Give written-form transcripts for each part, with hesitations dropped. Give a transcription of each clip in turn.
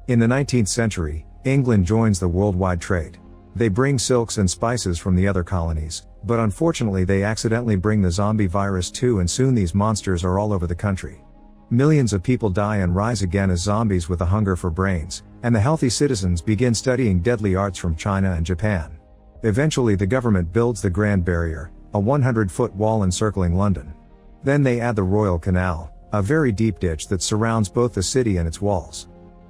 In the 19th century, England joins the worldwide trade. They bring silks and spices from the other colonies, but unfortunately they accidentally bring the zombie virus too, and soon these monsters are all over the country. Millions of people die and rise again as zombies with a hunger for brains, and the healthy citizens begin studying deadly arts from China and Japan. Eventually the government builds the Grand Barrier, a 100-foot wall encircling London. Then they add the Royal Canal, a very deep ditch that surrounds both the city and its walls.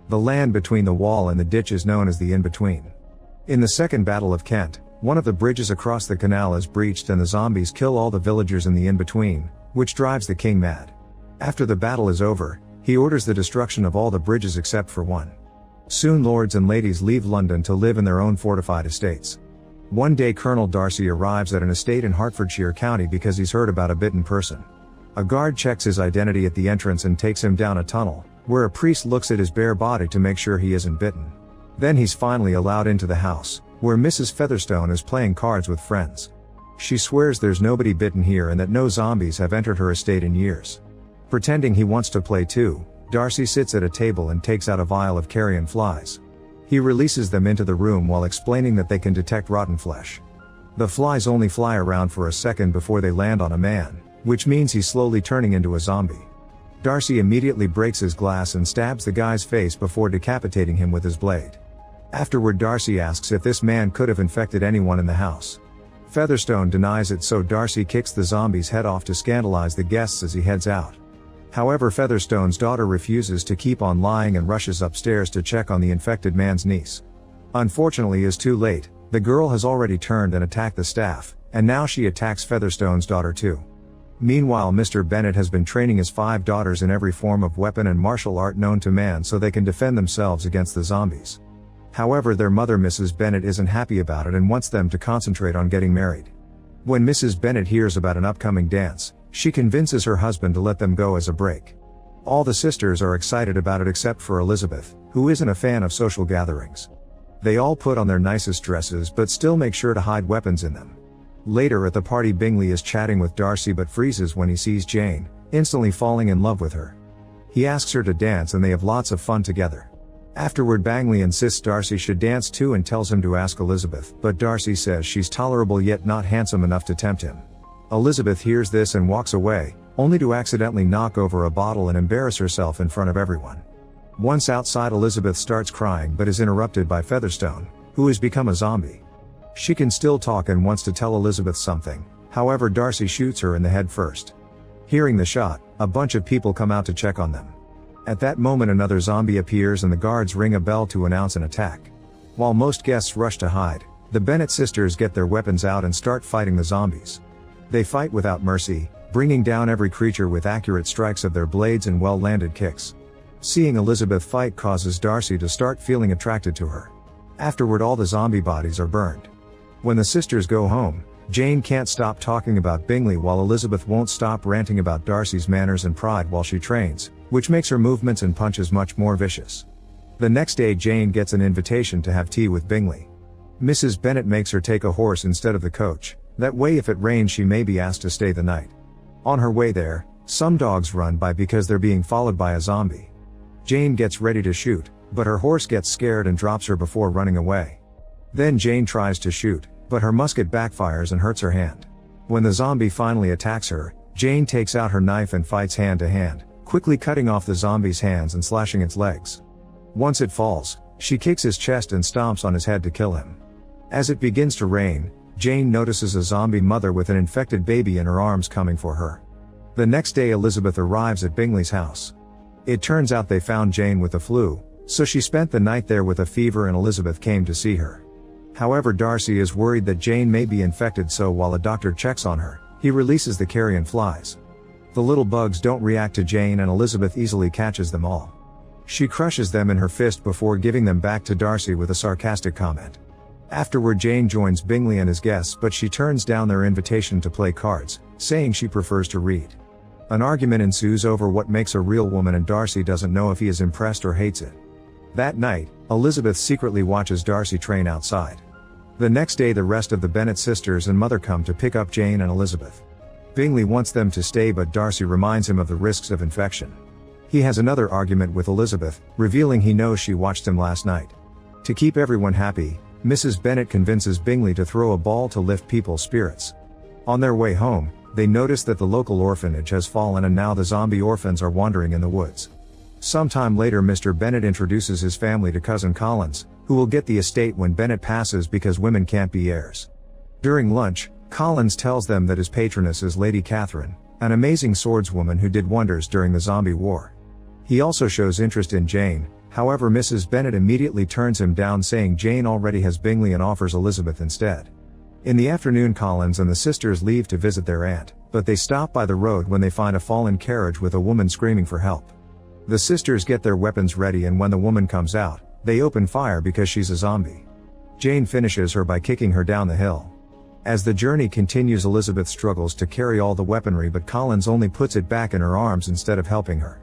The land between the wall and the ditch is known as the in-between. In the Second Battle of Kent, one of the bridges across the canal is breached and the zombies kill all the villagers in the in-between, which drives the king mad. After the battle is over, he orders the destruction of all the bridges except for one. Soon lords and ladies leave London to live in their own fortified estates. One day Colonel Darcy arrives at an estate in Hertfordshire County because he's heard about a bitten person. A guard checks his identity at the entrance and takes him down a tunnel, where a priest looks at his bare body to make sure he isn't bitten. Then he's finally allowed into the house, where Mrs. Featherstone is playing cards with friends. She swears there's nobody bitten here and that no zombies have entered her estate in years. Pretending he wants to play too, Darcy sits at a table and takes out a vial of carrion flies. He releases them into the room while explaining that they can detect rotten flesh. The flies only fly around for a second before they land on a man, which means he's slowly turning into a zombie. Darcy immediately breaks his glass and stabs the guy's face before decapitating him with his blade. Afterward Darcy asks if this man could have infected anyone in the house. Featherstone denies it, so Darcy kicks the zombie's head off to scandalize the guests as he heads out. However, Featherstone's daughter refuses to keep on lying and rushes upstairs to check on the infected man's niece. Unfortunately, it's too late. The girl has already turned and attacked the staff, and now she attacks Featherstone's daughter too. Meanwhile, Mr. Bennet has been training his 5 daughters in every form of weapon and martial art known to man so they can defend themselves against the zombies. However, their mother Mrs. Bennet isn't happy about it and wants them to concentrate on getting married. When Mrs. Bennet hears about an upcoming dance, she convinces her husband to let them go as a break. All the sisters are excited about it except for Elizabeth, who isn't a fan of social gatherings. They all put on their nicest dresses but still make sure to hide weapons in them. Later at the party, Bingley is chatting with Darcy but freezes when he sees Jane, instantly falling in love with her. He asks her to dance and they have lots of fun together. Afterward, Bingley insists Darcy should dance too and tells him to ask Elizabeth, but Darcy says she's tolerable yet not handsome enough to tempt him. Elizabeth hears this and walks away, only to accidentally knock over a bottle and embarrass herself in front of everyone. Once outside, Elizabeth starts crying but is interrupted by Featherstone, who has become a zombie. She can still talk and wants to tell Elizabeth something, however Darcy shoots her in the head first. Hearing the shot, a bunch of people come out to check on them. At that moment another zombie appears and the guards ring a bell to announce an attack. While most guests rush to hide, the Bennet sisters get their weapons out and start fighting the zombies. They fight without mercy, bringing down every creature with accurate strikes of their blades and well-landed kicks. Seeing Elizabeth fight causes Darcy to start feeling attracted to her. Afterward, all the zombie bodies are burned. When the sisters go home, Jane can't stop talking about Bingley while Elizabeth won't stop ranting about Darcy's manners and pride while she trains, which makes her movements and punches much more vicious. The next day Jane gets an invitation to have tea with Bingley. Mrs. Bennet makes her take a horse instead of the coach, that way if it rains she may be asked to stay the night. On her way there, some dogs run by because they're being followed by a zombie. Jane gets ready to shoot, but her horse gets scared and drops her before running away. Then Jane tries to shoot, but her musket backfires and hurts her hand. When the zombie finally attacks her, Jane takes out her knife and fights hand to hand, quickly cutting off the zombie's hands and slashing its legs. Once it falls, she kicks his chest and stomps on his head to kill him. As it begins to rain, Jane notices a zombie mother with an infected baby in her arms coming for her. The next day Elizabeth arrives at Bingley's house. It turns out they found Jane with the flu, so she spent the night there with a fever and Elizabeth came to see her. However, Darcy is worried that Jane may be infected, so while a doctor checks on her, he releases the carrion flies. The little bugs don't react to Jane and Elizabeth easily catches them all. She crushes them in her fist before giving them back to Darcy with a sarcastic comment. Afterward, Jane joins Bingley and his guests, but she turns down their invitation to play cards, saying she prefers to read. An argument ensues over what makes a real woman and Darcy doesn't know if he is impressed or hates it. That night, Elizabeth secretly watches Darcy train outside. The next day the rest of the Bennet sisters and mother come to pick up Jane and Elizabeth. Bingley wants them to stay but Darcy reminds him of the risks of infection. He has another argument with Elizabeth, revealing he knows she watched him last night. To keep everyone happy, Mrs. Bennet convinces Bingley to throw a ball to lift people's spirits. On their way home, they notice that the local orphanage has fallen and now the zombie orphans are wandering in the woods. Sometime later Mr. Bennet introduces his family to cousin Collins, who will get the estate when Bennet passes because women can't be heirs. During lunch, Collins tells them that his patroness is Lady Catherine, an amazing swordswoman who did wonders during the zombie war. He also shows interest in Jane, however Mrs. Bennet immediately turns him down saying Jane already has Bingley and offers Elizabeth instead. In the afternoon Collins and the sisters leave to visit their aunt, but they stop by the road when they find a fallen carriage with a woman screaming for help. The sisters get their weapons ready and when the woman comes out, they open fire because she's a zombie. Jane finishes her by kicking her down the hill. As the journey continues Elizabeth struggles to carry all the weaponry but Collins only puts it back in her arms instead of helping her.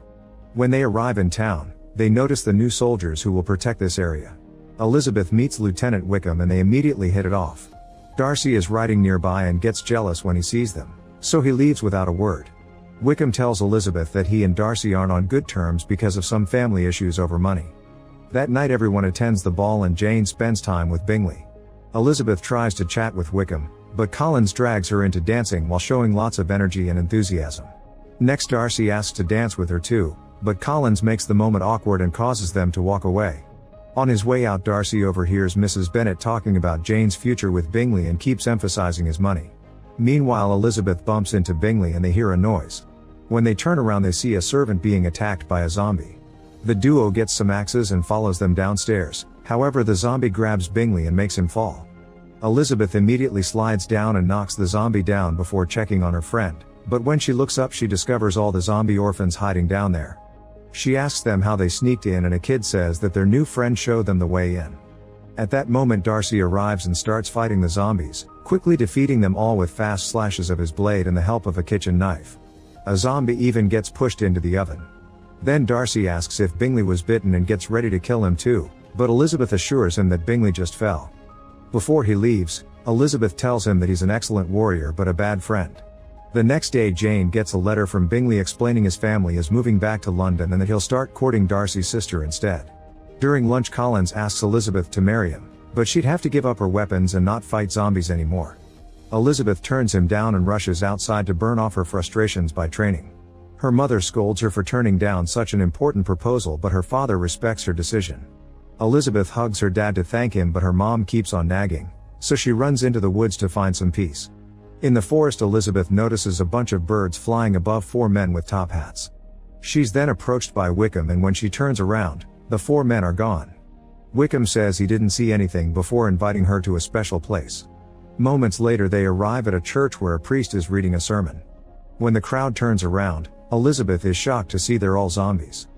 When they arrive in town, they notice the new soldiers who will protect this area. Elizabeth meets Lieutenant Wickham and they immediately hit it off. Darcy is riding nearby and gets jealous when he sees them, so he leaves without a word. Wickham tells Elizabeth that he and Darcy aren't on good terms because of some family issues over money. That night everyone attends the ball and Jane spends time with Bingley. Elizabeth tries to chat with Wickham, but Collins drags her into dancing while showing lots of energy and enthusiasm. Next Darcy asks to dance with her too, but Collins makes the moment awkward and causes them to walk away. On his way out Darcy overhears Mrs. Bennet talking about Jane's future with Bingley and keeps emphasizing his money. Meanwhile Elizabeth bumps into Bingley and they hear a noise. When they turn around they see a servant being attacked by a zombie. The duo gets some axes and follows them downstairs, however the zombie grabs Bingley and makes him fall. Elizabeth immediately slides down and knocks the zombie down before checking on her friend, but when she looks up she discovers all the zombie orphans hiding down there. She asks them how they sneaked in and a kid says that their new friend showed them the way in. At that moment Darcy arrives and starts fighting the zombies, quickly defeating them all with fast slashes of his blade and the help of a kitchen knife. A zombie even gets pushed into the oven. Then Darcy asks if Bingley was bitten and gets ready to kill him too, but Elizabeth assures him that Bingley just fell. Before he leaves, Elizabeth tells him that he's an excellent warrior but a bad friend. The next day Jane gets a letter from Bingley explaining his family is moving back to London and that he'll start courting Darcy's sister instead. During lunch Collins asks Elizabeth to marry him, but she'd have to give up her weapons and not fight zombies anymore. Elizabeth turns him down and rushes outside to burn off her frustrations by training. Her mother scolds her for turning down such an important proposal but her father respects her decision. Elizabeth hugs her dad to thank him but her mom keeps on nagging, so she runs into the woods to find some peace. In the forest Elizabeth notices a bunch of birds flying above 4 men with top hats. She's then approached by Wickham and when she turns around, the 4 men are gone. Wickham says he didn't see anything before inviting her to a special place. Moments later they arrive at a church where a priest is reading a sermon. When the crowd turns around, Elizabeth is shocked to see they're all zombies.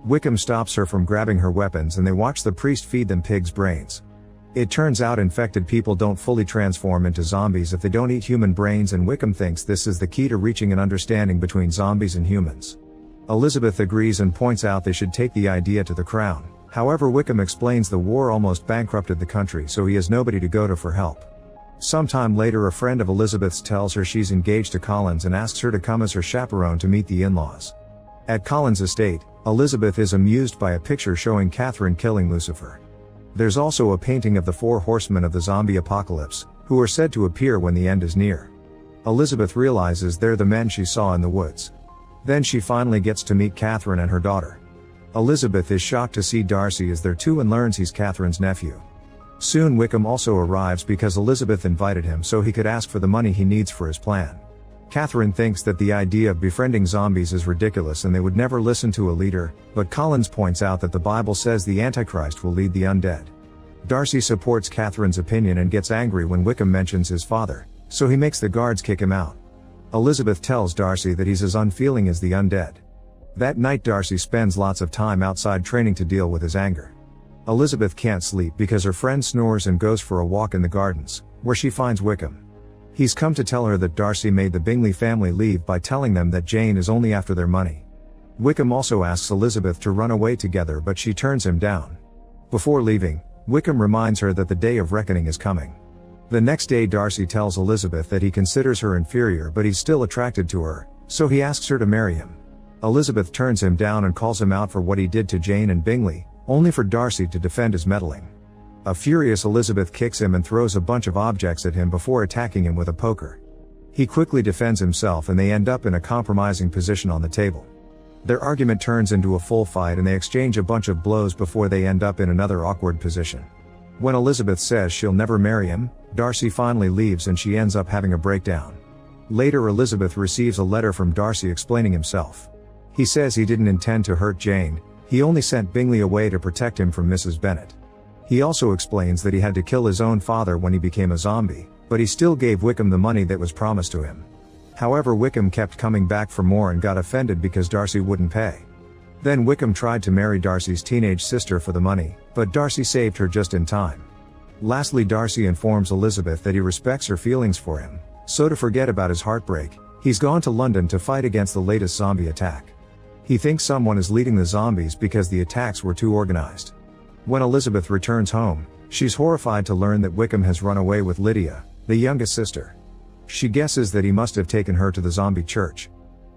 Wickham stops her from grabbing her weapons and they watch the priest feed them pig's brains. It turns out infected people don't fully transform into zombies if they don't eat human brains and Wickham thinks this is the key to reaching an understanding between zombies and humans. Elizabeth agrees and points out they should take the idea to the crown, however Wickham explains the war almost bankrupted the country so he has nobody to go to for help. Sometime later a friend of Elizabeth's tells her she's engaged to Collins and asks her to come as her chaperone to meet the in-laws. At Collins' estate, Elizabeth is amused by a picture showing Catherine killing Lucifer. There's also a painting of the 4 horsemen of the zombie apocalypse, who are said to appear when the end is near. Elizabeth realizes they're the men she saw in the woods. Then she finally gets to meet Catherine and her daughter. Elizabeth is shocked to see Darcy is there too and learns he's Catherine's nephew. Soon Wickham also arrives because Elizabeth invited him so he could ask for the money he needs for his plan. Catherine thinks that the idea of befriending zombies is ridiculous and they would never listen to a leader, but Collins points out that the Bible says the Antichrist will lead the undead. Darcy supports Catherine's opinion and gets angry when Wickham mentions his father, so he makes the guards kick him out. Elizabeth tells Darcy that he's as unfeeling as the undead. That night Darcy spends lots of time outside training to deal with his anger. Elizabeth can't sleep because her friend snores and goes for a walk in the gardens, where she finds Wickham. He's come to tell her that Darcy made the Bingley family leave by telling them that Jane is only after their money. Wickham also asks Elizabeth to run away together but she turns him down. Before leaving, Wickham reminds her that the day of reckoning is coming. The next day Darcy tells Elizabeth that he considers her inferior but he's still attracted to her, so he asks her to marry him. Elizabeth turns him down and calls him out for what he did to Jane and Bingley, only for Darcy to defend his meddling. A furious Elizabeth kicks him and throws a bunch of objects at him before attacking him with a poker. He quickly defends himself and they end up in a compromising position on the table. Their argument turns into a full fight and they exchange a bunch of blows before they end up in another awkward position. When Elizabeth says she'll never marry him, Darcy finally leaves and she ends up having a breakdown. Later Elizabeth receives a letter from Darcy explaining himself. He says he didn't intend to hurt Jane, he only sent Bingley away to protect him from Mrs. Bennet. He also explains that he had to kill his own father when he became a zombie, but he still gave Wickham the money that was promised to him. However, Wickham kept coming back for more and got offended because Darcy wouldn't pay. Then Wickham tried to marry Darcy's teenage sister for the money, but Darcy saved her just in time. Lastly, Darcy informs Elizabeth that he respects her feelings for him, so to forget about his heartbreak, he's gone to London to fight against the latest zombie attack. He thinks someone is leading the zombies because the attacks were too organized. When Elizabeth returns home, she's horrified to learn that Wickham has run away with Lydia, the youngest sister. She guesses that he must have taken her to the zombie church.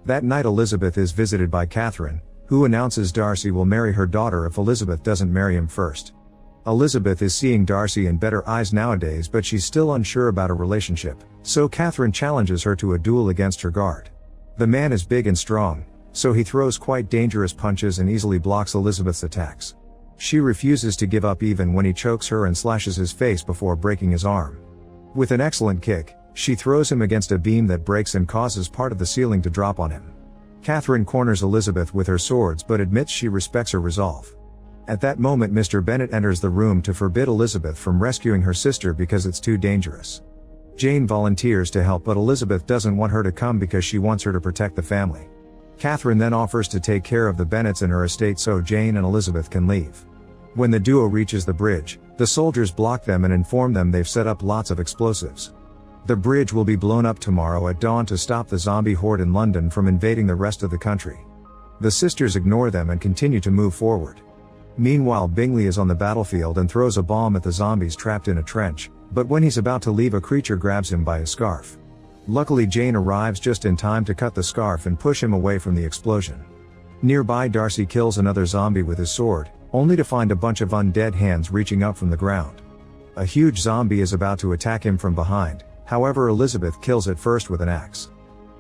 That night Elizabeth is visited by Catherine, who announces Darcy will marry her daughter if Elizabeth doesn't marry him first. Elizabeth is seeing Darcy in better eyes nowadays, but she's still unsure about a relationship, so Catherine challenges her to a duel against her guard. The man is big and strong, so he throws quite dangerous punches and easily blocks Elizabeth's attacks. She refuses to give up even when he chokes her and slashes his face before breaking his arm. With an excellent kick, she throws him against a beam that breaks and causes part of the ceiling to drop on him. Catherine corners Elizabeth with her swords but admits she respects her resolve. At that moment Mr. Bennet enters the room to forbid Elizabeth from rescuing her sister because it's too dangerous. Jane volunteers to help but Elizabeth doesn't want her to come because she wants her to protect the family. Catherine then offers to take care of the Bennets and her estate so Jane and Elizabeth can leave. When the duo reaches the bridge, the soldiers block them and inform them they've set up lots of explosives. The bridge will be blown up tomorrow at dawn to stop the zombie horde in London from invading the rest of the country. The sisters ignore them and continue to move forward. Meanwhile, Bingley is on the battlefield and throws a bomb at the zombies trapped in a trench, but when he's about to leave a creature grabs him by his scarf. Luckily Jane arrives just in time to cut the scarf and push him away from the explosion. Nearby Darcy kills another zombie with his sword, only to find a bunch of undead hands reaching up from the ground. A huge zombie is about to attack him from behind, however Elizabeth kills it first with an axe.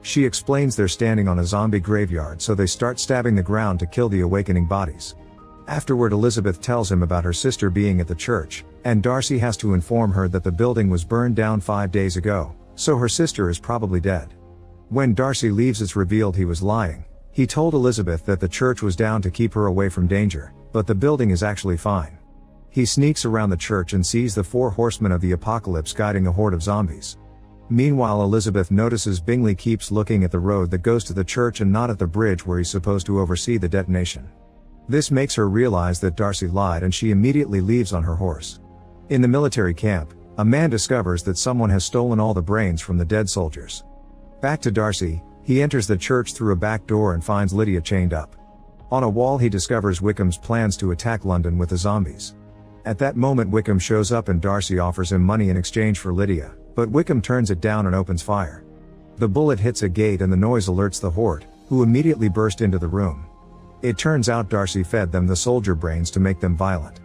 She explains they're standing on a zombie graveyard so they start stabbing the ground to kill the awakening bodies. Afterward Elizabeth tells him about her sister being at the church, and Darcy has to inform her that the building was burned down 5 days ago, so her sister is probably dead. When Darcy leaves it's revealed he was lying. He told Elizabeth that the church was down to keep her away from danger, but the building is actually fine. He sneaks around the church and sees the 4 horsemen of the apocalypse guiding a horde of zombies. Meanwhile Elizabeth notices Bingley keeps looking at the road that goes to the church and not at the bridge where he's supposed to oversee the detonation. This makes her realize that Darcy lied and she immediately leaves on her horse. In the military camp, a man discovers that someone has stolen all the brains from the dead soldiers. Back to Darcy, he enters the church through a back door and finds Lydia chained up. On a wall he discovers Wickham's plans to attack London with the zombies. At that moment Wickham shows up and Darcy offers him money in exchange for Lydia, but Wickham turns it down and opens fire. The bullet hits a gate and the noise alerts the horde, who immediately burst into the room. It turns out Darcy fed them the soldier brains to make them violent.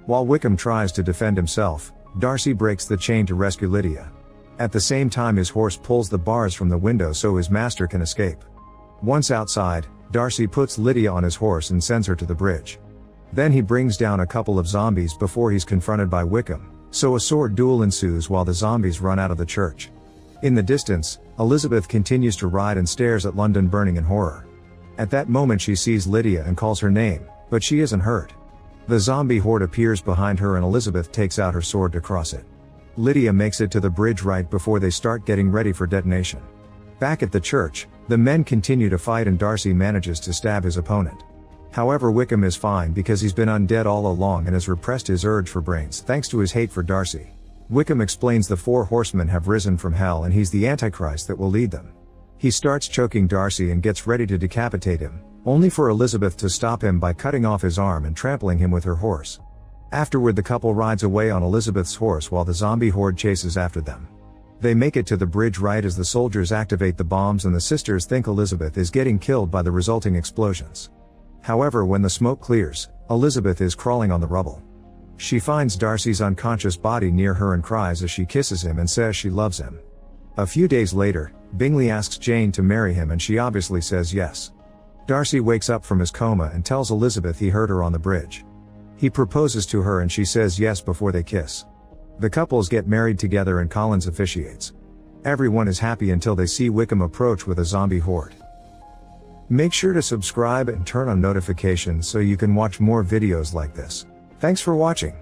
While Wickham tries to defend himself, Darcy breaks the chain to rescue Lydia. At the same time his horse pulls the bars from the window so his master can escape. Once outside, Darcy puts Lydia on his horse and sends her to the bridge. Then he brings down a couple of zombies before he's confronted by Wickham, so a sword duel ensues while the zombies run out of the church. In the distance, Elizabeth continues to ride and stares at London burning in horror. At that moment she sees Lydia and calls her name, but she isn't hurt. The zombie horde appears behind her and Elizabeth takes out her sword to cross it. Lydia makes it to the bridge right before they start getting ready for detonation. Back at the church, the men continue to fight and Darcy manages to stab his opponent. However, Wickham is fine because he's been undead all along and has repressed his urge for brains thanks to his hate for Darcy. Wickham explains the 4 horsemen have risen from hell and he's the Antichrist that will lead them. He starts choking Darcy and gets ready to decapitate him, only for Elizabeth to stop him by cutting off his arm and trampling him with her horse. Afterward the couple rides away on Elizabeth's horse while the zombie horde chases after them. They make it to the bridge right as the soldiers activate the bombs, and the sisters think Elizabeth is getting killed by the resulting explosions. However, when the smoke clears, Elizabeth is crawling on the rubble. She finds Darcy's unconscious body near her and cries as she kisses him and says she loves him. A few days later, Bingley asks Jane to marry him and she obviously says yes. Darcy wakes up from his coma and tells Elizabeth he heard her on the bridge. He proposes to her and she says yes before they kiss. The couples get married together and Collins officiates. Everyone is happy until they see Wickham approach with a zombie horde. Make sure to subscribe and turn on notifications so you can watch more videos like this. Thanks for watching.